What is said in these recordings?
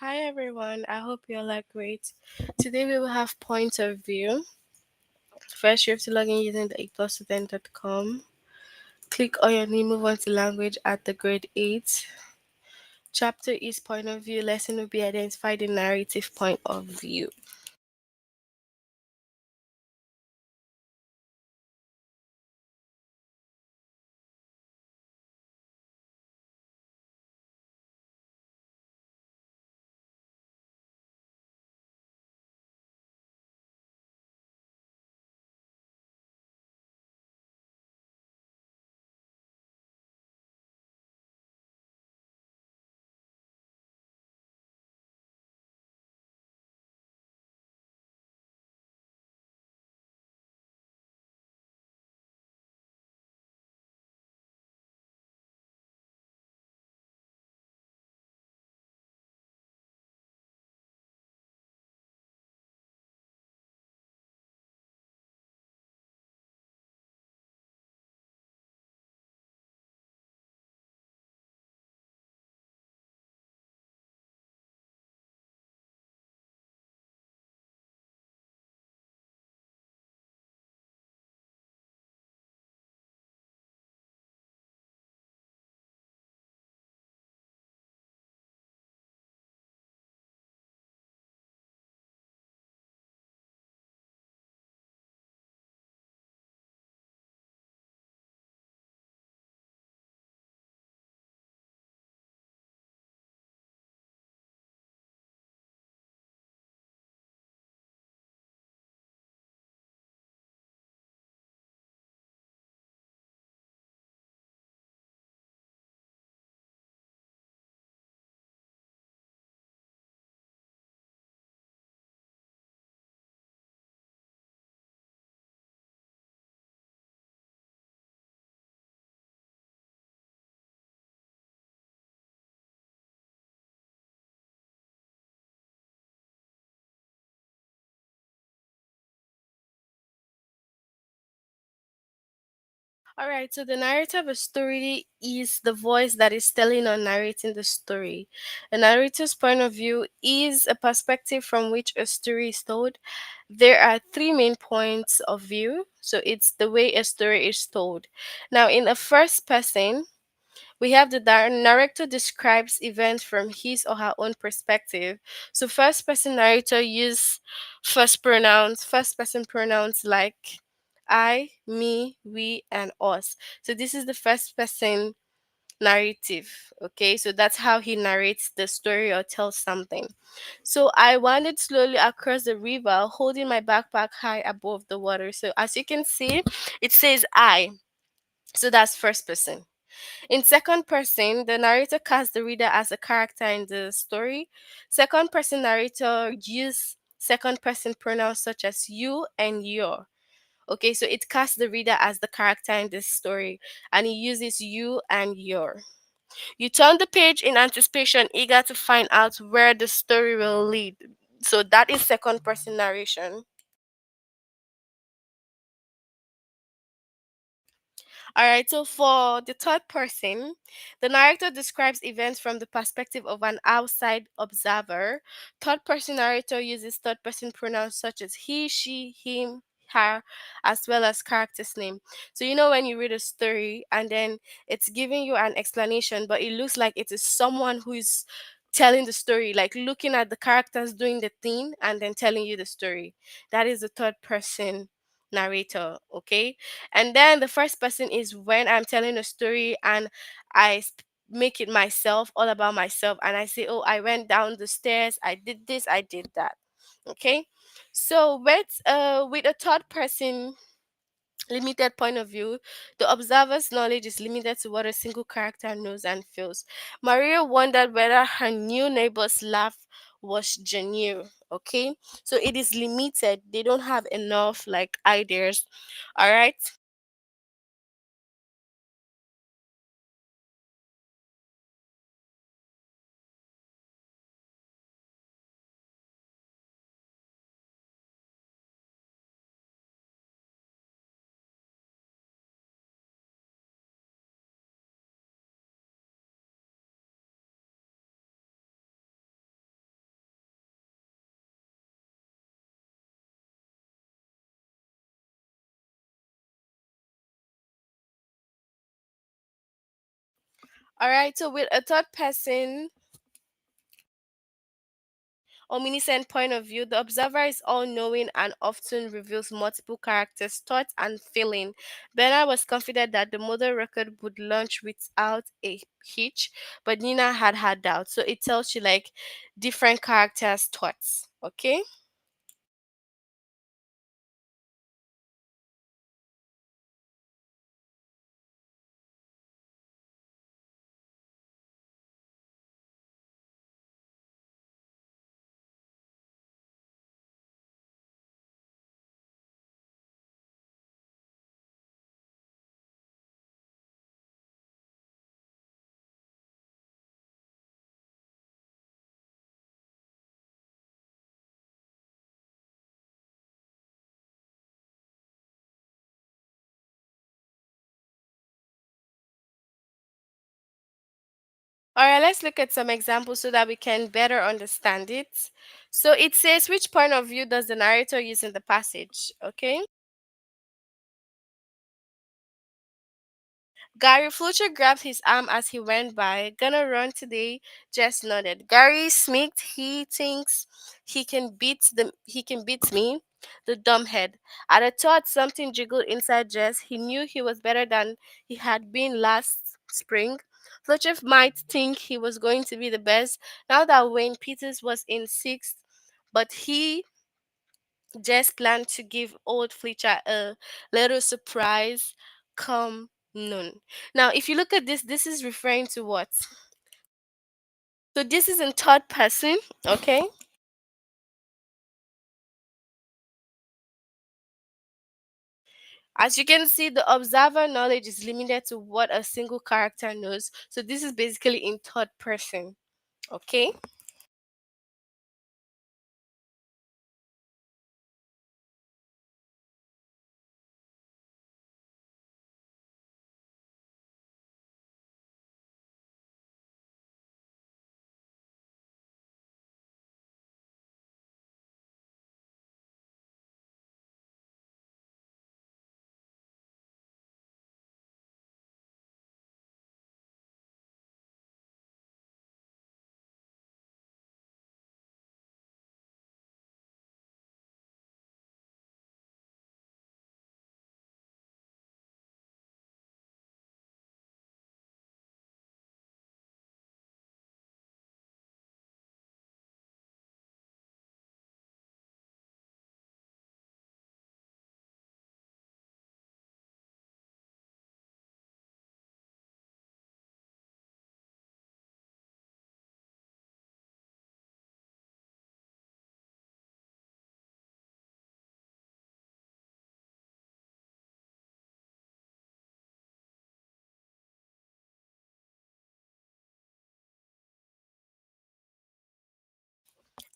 Hi everyone, I hope you all are great. Today we will have point of view. First, you have to log in using the aplusstudent.com. Click on your name, move on to language at the grade 8. Chapter is point of view. Lesson will be identify the narrative point of view. Alright, so the narrator of a story is the voice that is telling or narrating the story. A narrator's point of view is a perspective from which a story is told. There are three main points of view. So it's the way a story is told. Now, in a first person, we have the narrator describes events from his or her own perspective. So first person narrator use first person pronouns like I, me, we, and us. So this is the first person narrative. Okay, so that's how he narrates the story or tells something. So I wandered slowly across the river, holding my backpack high above the water. So as you can see, it says I. So that's first person. In second person, the narrator casts the reader as a character in the story. Second person narrator use second person pronouns such as you and your. Okay, so it casts the reader as the character in this story and it uses you and your. You turn the page in anticipation, eager to find out where the story will lead. So that is second person narration. All right, so for the third person, the narrator describes events from the perspective of an outside observer. Third person narrator uses third person pronouns such as he, she, him, her, as well as character's name. So, you know, when you read a story and then it's giving you an explanation, but it looks like it is someone who is telling the story, like looking at the characters doing the thing and then telling you the story. That is the third person narrator, okay? And then the first person is when I'm telling a story and make it myself, all about myself, and I say, oh, I went down the stairs, I did this, I did that. Okay. So with a third person limited point of view, the observer's knowledge is limited to what a single character knows and feels. Maria wondered whether her new neighbor's laugh was genuine. Okay, so it is limited. They don't have enough like ideas. All right. All right, so with a third person omniscient point of view, the observer is all knowing and often reveals multiple characters, thoughts, and feeling. Bernard was confident that the model record would launch without a hitch, but Nina had had doubts. So it tells you like different characters' thoughts. Okay. All right, let's look at some examples so that we can better understand it. So it says, which point of view does the narrator use in the passage? Okay. Gary Fletcher grabbed his arm as he went by. Gonna run today. Jess nodded. Gary smirked. He thinks he can beat me. The dumbhead. At the thought something jiggled inside Jess. He knew he was better than he had been last spring. Fletcher might think he was going to be the best now that Wayne Peters was in sixth, but he just planned to give old Fletcher a little surprise come noon. Now, if you look at this, this is referring to what? So this is in third person, okay? As you can see, the observer knowledge is limited to what a single character knows. So this is basically in third person, okay?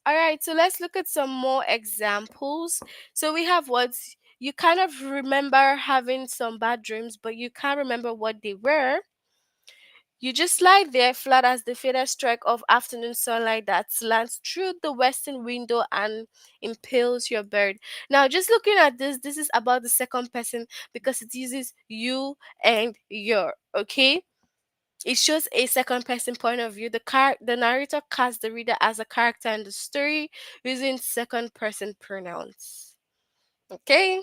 All right, so let's look at some more examples. So we have what you kind of remember having some bad dreams, but you can't remember what they were. You just lie there flat as the faded strike of afternoon sunlight that slants through the western window and impales your bird. Now, just looking at this, this is about the second person because it uses you and your, okay? It shows a second person point of view. The narrator casts the reader as a character in the story using second person pronouns. Okay?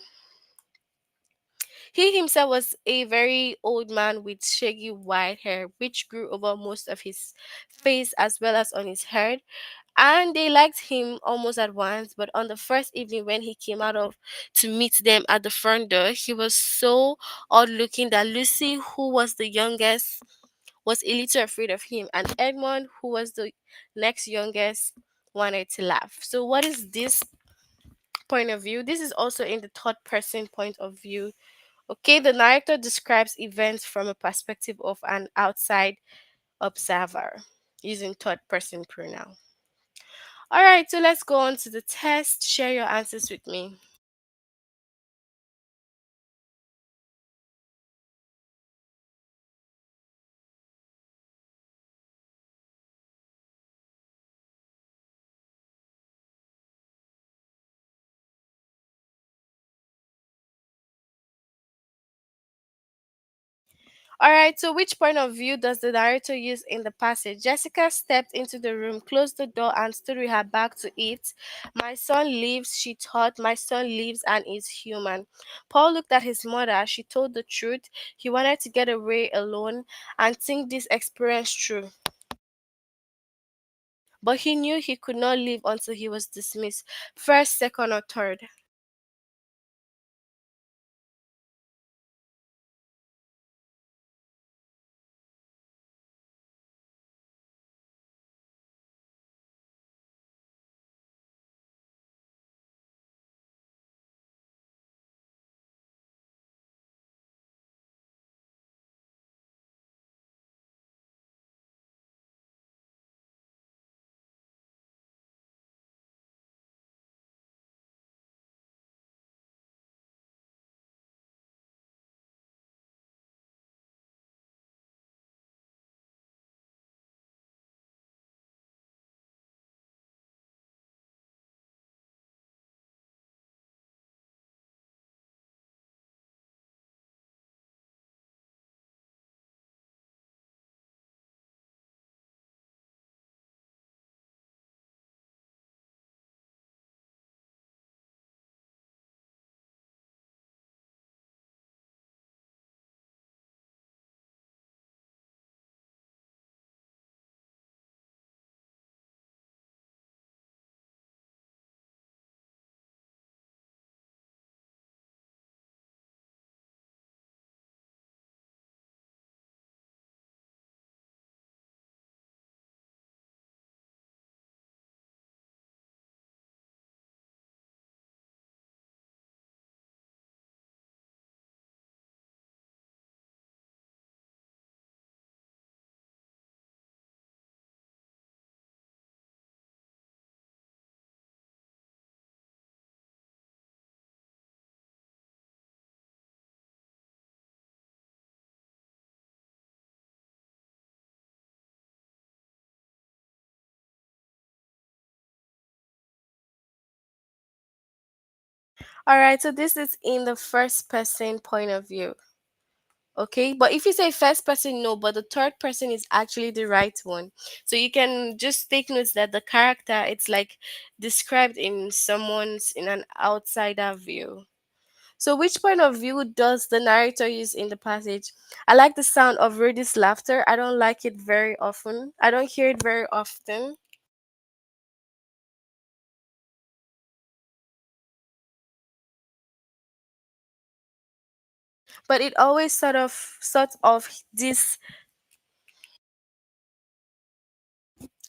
He himself was a very old man with shaggy white hair, which grew over most of his face as well as on his head. And they liked him almost at once. But on the first evening when he came out of to meet them at the front door, he was so odd looking that Lucy, who was the youngest, was a little afraid of him, and Edmund, who was the next youngest, wanted to laugh. So, what is this point of view? This is also in the third person point of view. Okay, the narrator describes events from a perspective of an outside observer using third person pronoun. All right, so let's go on to the test. Share your answers with me. All right, so which point of view does the narrator use in the passage? Jessica stepped into the room, closed the door, and stood with her back to it. My son lives, she thought. My son lives and is human. Paul looked at his mother. She told the truth. He wanted to get away alone and think this experience through. But he knew he could not leave until he was dismissed. First, second, or third. All right, so this is in the first person point of view. Okay, but if you say first person, no, but the third person is actually the right one. So you can just take notes that the character it's like described in someone's in an outsider view. So which point of view does the narrator use in the passage? I like the sound of Rudy's laughter. I don't like it very often. I don't hear it very often, but it always sort of this.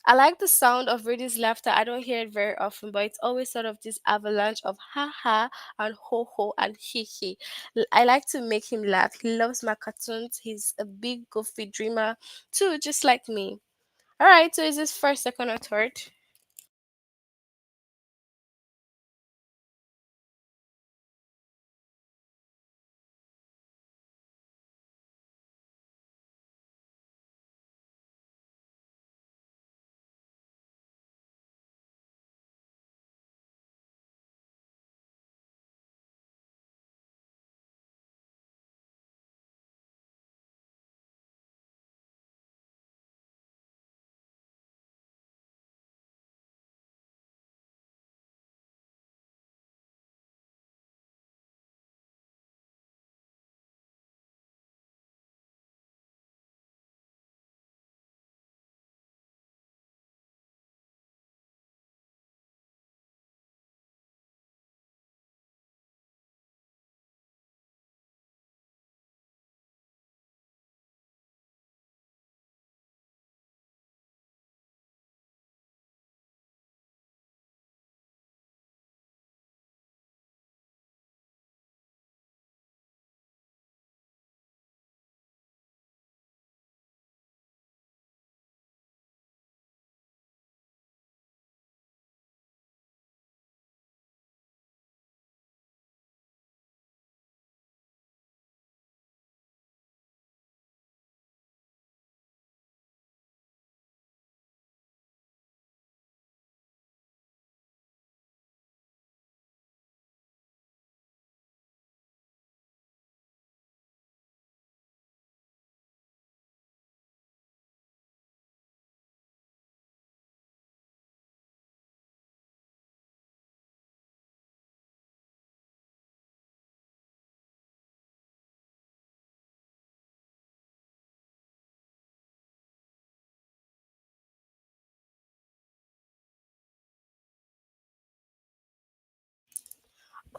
I like the sound of Rudy's laughter. I don't hear it very often, but it's always sort of this avalanche of ha ha and ho ho and he he. I like to make him laugh. He loves my cartoons. He's a big goofy dreamer too, just like me. All right, so is this first, second, or third?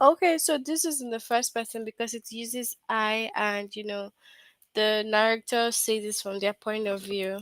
Okay, so this is in the first person because it uses I, and the narrator says this from their point of view.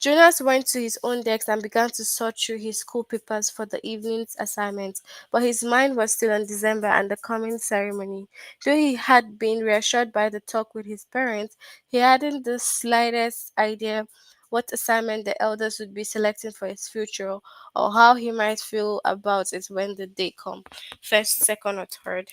Jonas went to his own desk and began to sort through his school papers for the evening's assignment, but his mind was still on December and the coming ceremony. Though he had been reassured by the talk with his parents, he hadn't the slightest idea what assignment the elders would be selecting for his future, or how he might feel about it when the day come, first, second, or third.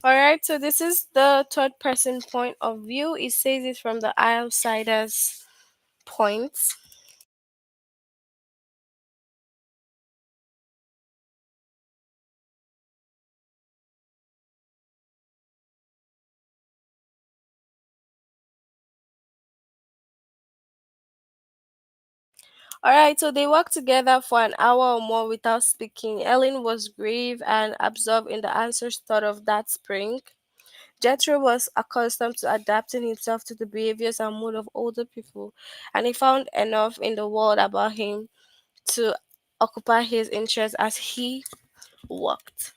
All right, so this is the third person point of view. It says it from the outsider's point. All right, so they walked together for an hour or more without speaking. Ellen was grave and absorbed in the answers thought of that spring. Jethro was accustomed to adapting himself to the behaviors and mood of older people, and he found enough in the world about him to occupy his interest as he walked.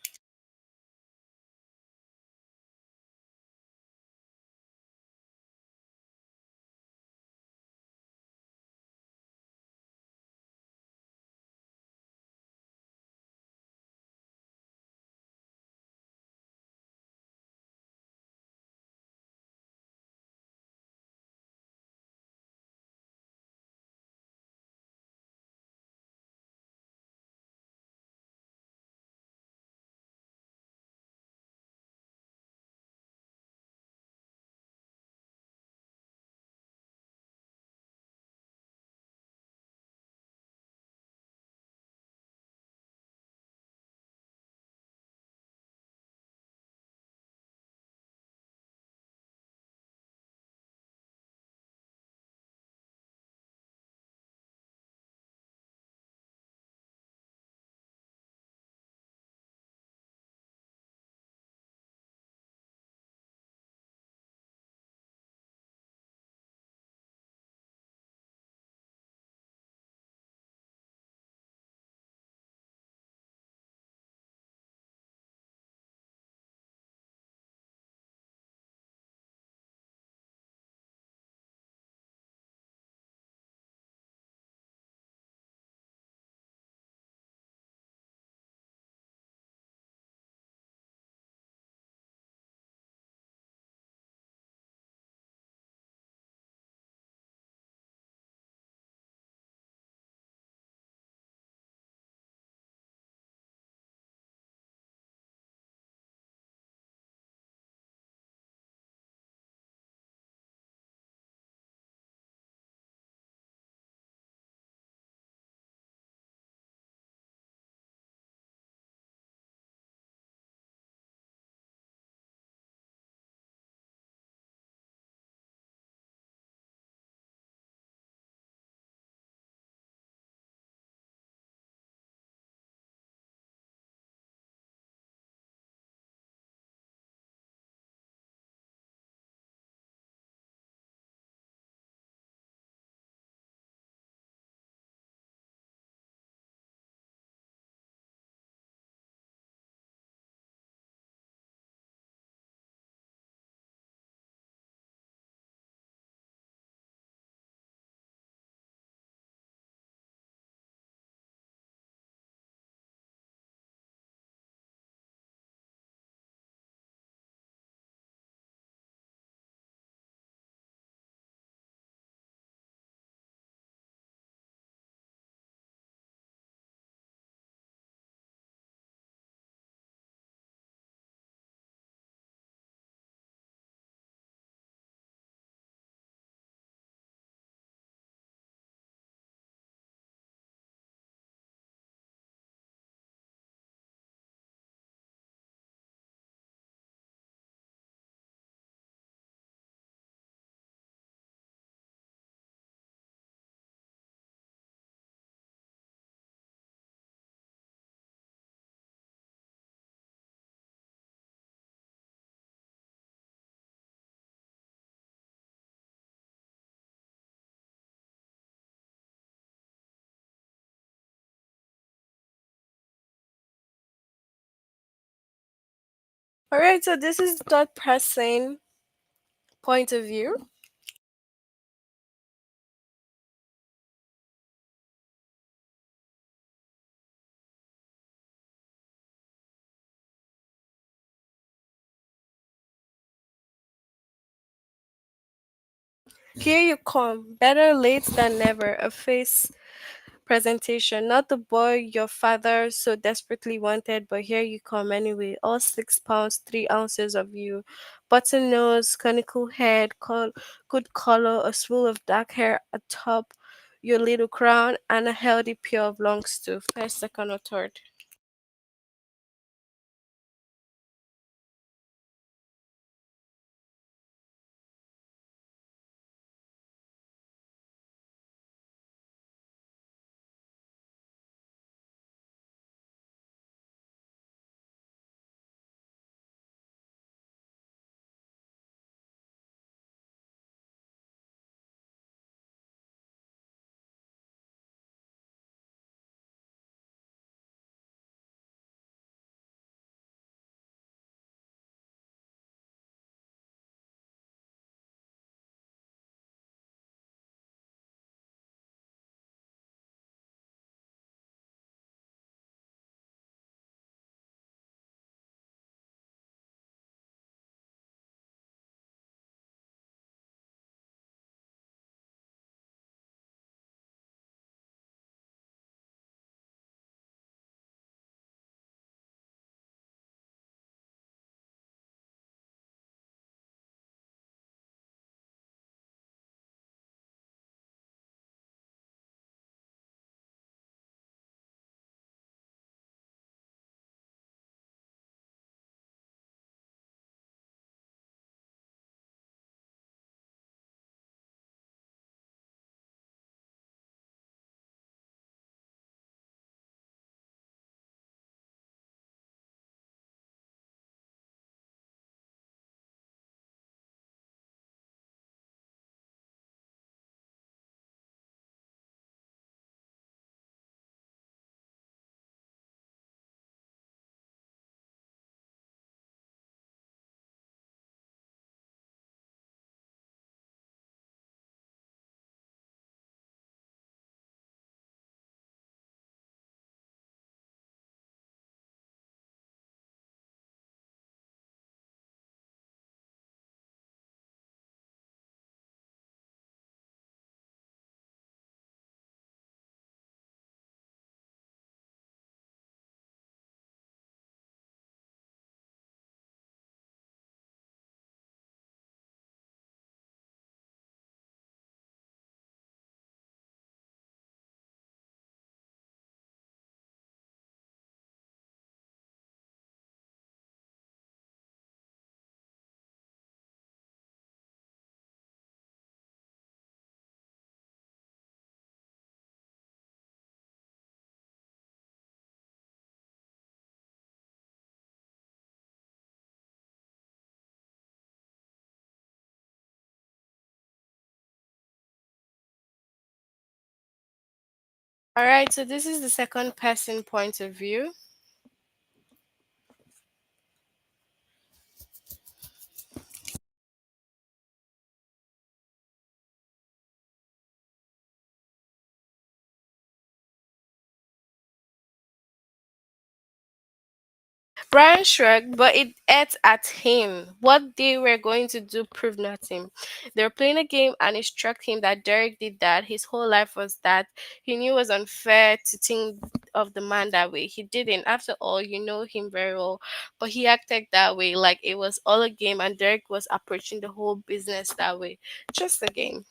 All right, so this is the third person point of view. Here you come, better late than never. A face presentation, not the boy your father so desperately wanted, but here you come anyway. All 6 pounds, 3 ounces of you. Button nose, conical head, good color, a swool of dark hair atop your little crown, and a healthy pair of lungs too. First, second, or third. All right, so this is the second person point of view. Brian shrugged, but it ate at him. What they were going to do proved nothing. They were playing a game, and it struck him that Derek did that. His whole life was that. He knew it was unfair to think of the man that way. He didn't. After all, you know him very well. But he acted that way, like it was all a game, and Derek was approaching the whole business that way. Just a game.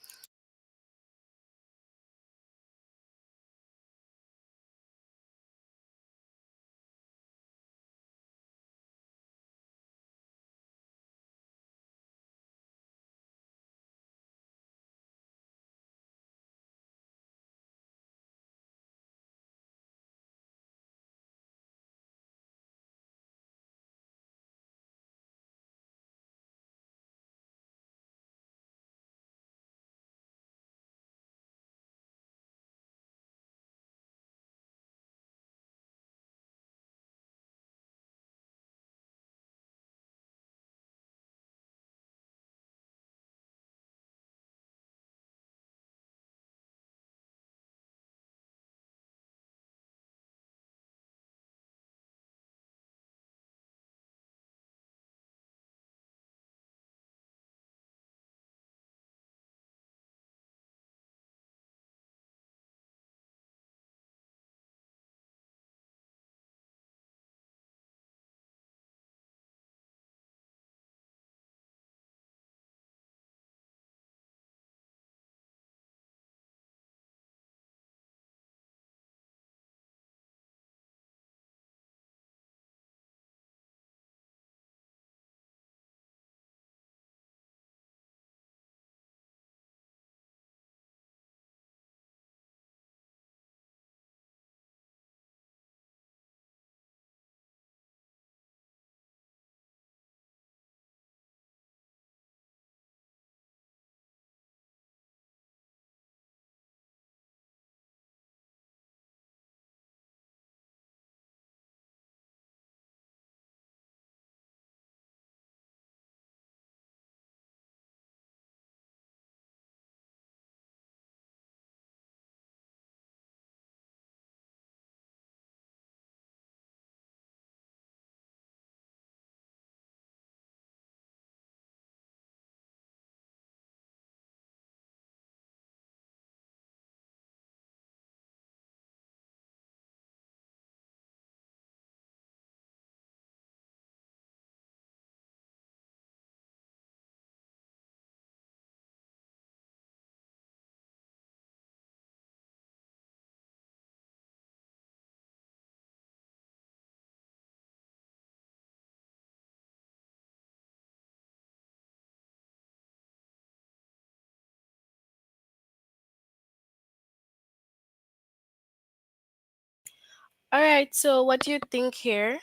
All right, so what do you think here?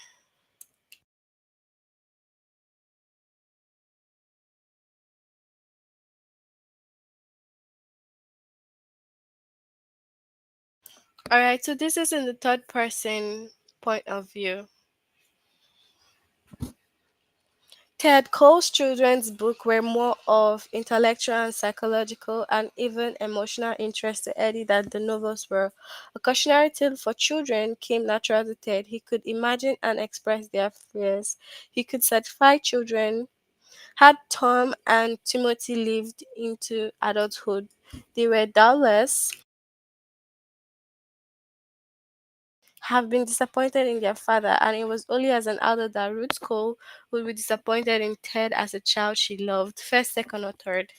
All right, so this is in the third person point of view. Ted Cole's children's books were more of intellectual and psychological and even emotional interest to Eddie than the novels were. A cautionary tale for children came natural to Ted. He could imagine and express their fears. He could satisfy children. Had Tom and Timothy lived into adulthood, they were doubtless have been disappointed in their father, and it was only as an adult that Ruth Cole would be disappointed in Ted as a child she loved, first, second, or third.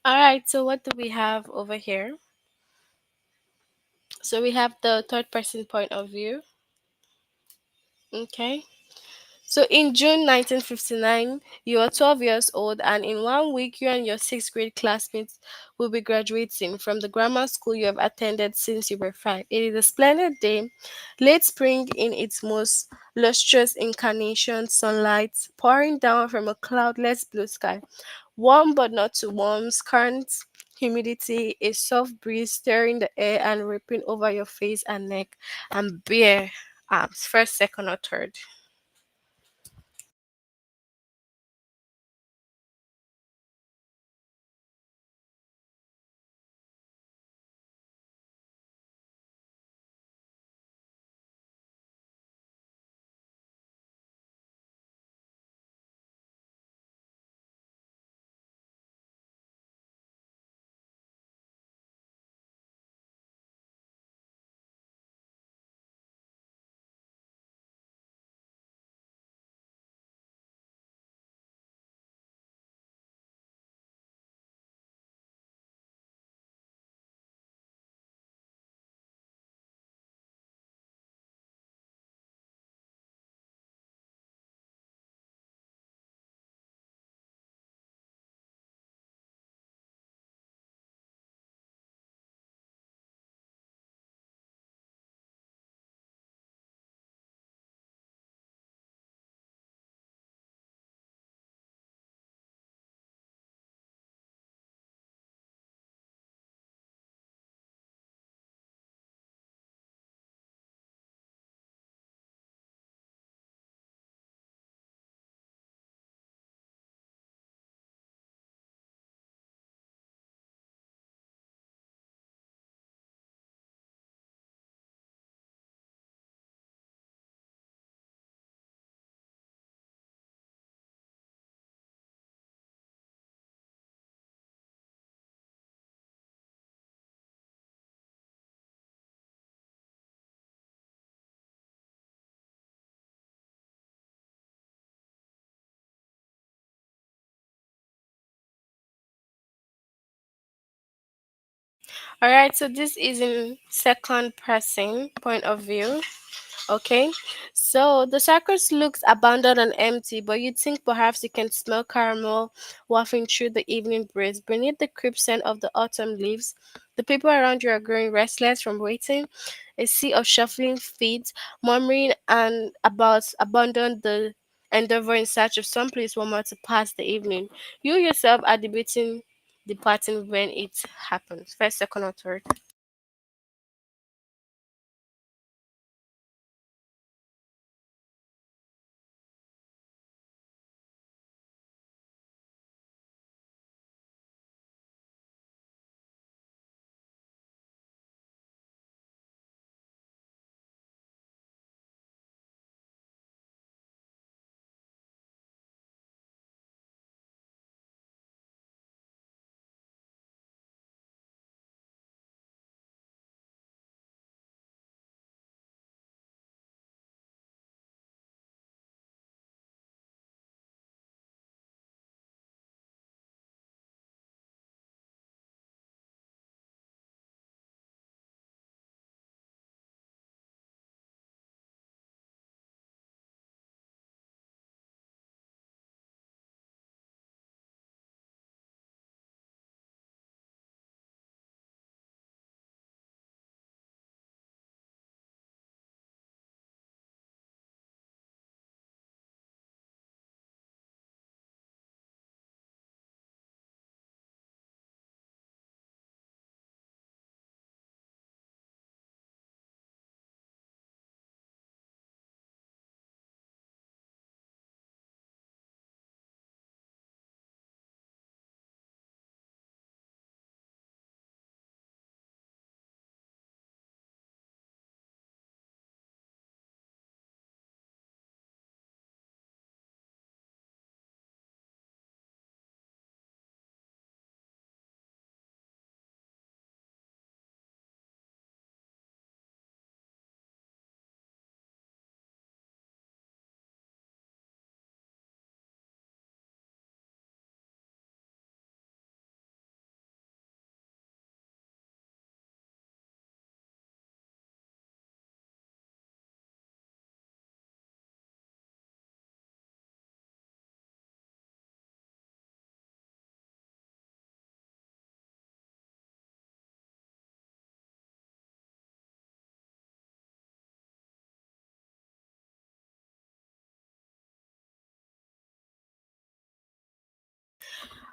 All right, so what do we have over here? So we have the third person point of view. Okay. So in June 1959, you are 12 years old, and in 1 week, you and your sixth grade classmates will be graduating from the grammar school you have attended since you were five. It is a splendid day, late spring in its most lustrous incarnation, sunlight pouring down from a cloudless blue sky. Warm but not too warm, current humidity, a soft breeze stirring the air and ripping over your face and neck, and bare arms, first, second, or third. All right, so this is in second person point of view. Okay, so the circus looks abandoned and empty, but you think perhaps you can smell caramel wafting through the evening breeze. Beneath the crisp scent of the autumn leaves, the people around you are growing restless from waiting. A sea of shuffling feet, murmuring and about abandon the endeavor in search of some place warmer to pass the evening. You yourself are departing when it happens. First, second, or third.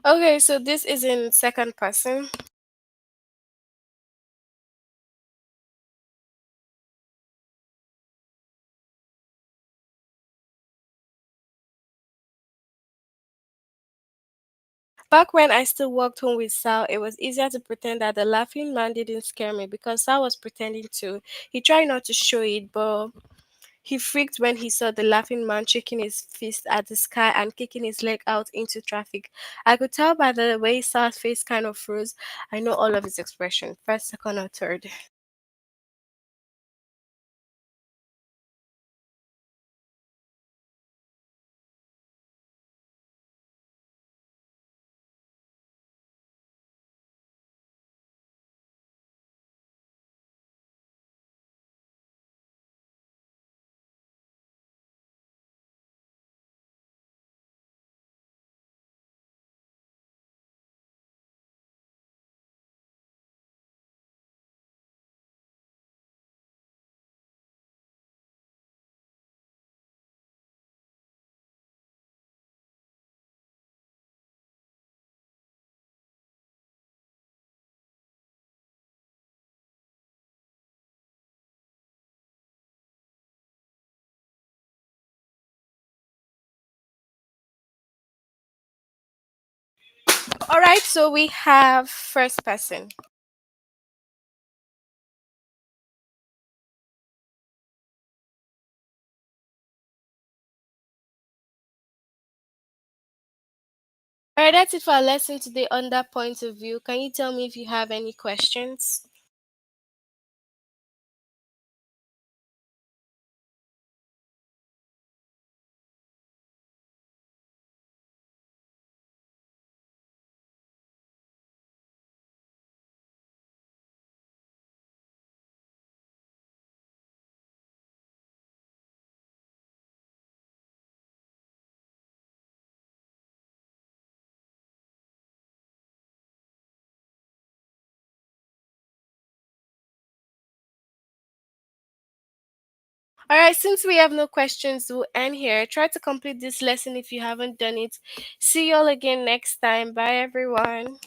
Okay, so this is in second person. Back when I still walked home with Sal, it was easier to pretend that the laughing man didn't scare me because Sal was pretending to. He tried not to show it, but he freaked when he saw the laughing man shaking his fist at the sky and kicking his leg out into traffic. I could tell by the way Sal's face kind of froze. I know all of his expression. First, second, or third. All right, so we have first person. All right, that's it for our lesson today on that point of view. Can you tell me if you have any questions? All right, since we have no questions, we'll end here. Try to complete this lesson if you haven't done it. See you all again next time. Bye, everyone.